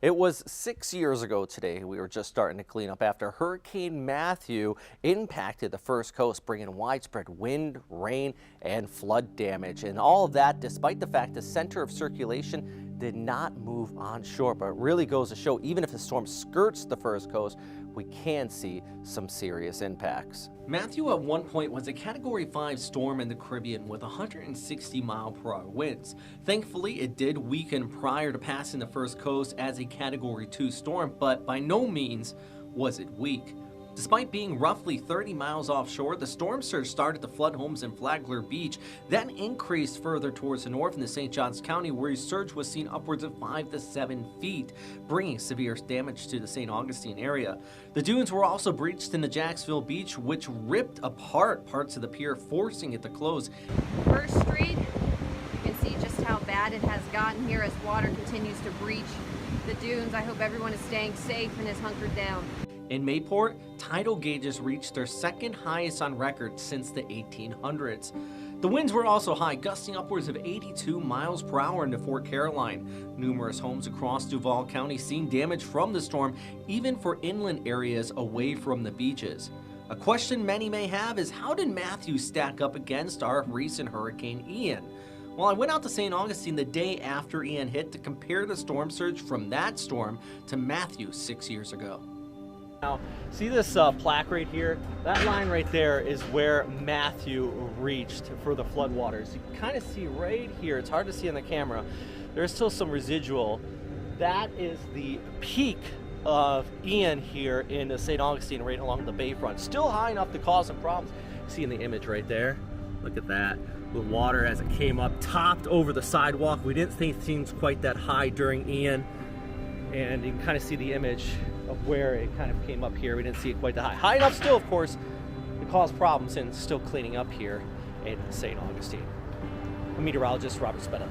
It was 6 years ago today. We were just starting to clean up after Hurricane Matthew impacted the First Coast, bringing widespread wind, rain, and flood damage. And all of that despite the fact the center of circulation did not move onshore. But it really goes to show, even if the storm skirts the First Coast, we can see some serious impacts. Matthew at one point was a Category 5 storm in the Caribbean with 160-mile-per-hour winds. Thankfully, it did weaken prior to passing the First Coast as a Category 2 storm, but by no means was it weak. Despite being roughly 30 miles offshore, the storm surge started to flood homes in Flagler Beach, then increased further towards the north in the St. Johns County, where a surge was seen upwards of 5 to 7 feet, bringing severe damage to the St. Augustine area. The dunes were also breached in the Jacksonville Beach, which ripped apart parts of the pier, forcing it to close. First Street, you can see just how bad it has gotten here as water continues to breach the dunes. I hope everyone is staying safe and is hunkered down. In Mayport, tidal gauges reached their second highest on record since the 1800s. The winds were also high, gusting upwards of 82 miles per hour into Fort Caroline. Numerous homes across Duval County seen damage from the storm, even for inland areas away from the beaches. A question many may have is, how did Matthew stack up against our recent Hurricane Ian? Well, I went out to St. Augustine the day after Ian hit to compare the storm surge from that storm to Matthew 6 years ago. Now, see this plaque right here? That line right there is where Matthew reached for the floodwaters. You can kind of see right here, it's hard to see on the camera, there's still some residual. That is the peak of Ian here in St. Augustine, right along the bayfront. Still high enough to cause some problems. See in the image right there? Look at that. The water as it came up, topped over the sidewalk. We didn't think things quite that high during Ian. And you can kind of see the image of where it kind of came up here. We didn't see it quite that high. High enough still, of course, to cause problems and still cleaning up here in St. Augustine. I'm meteorologist Robert Spetta.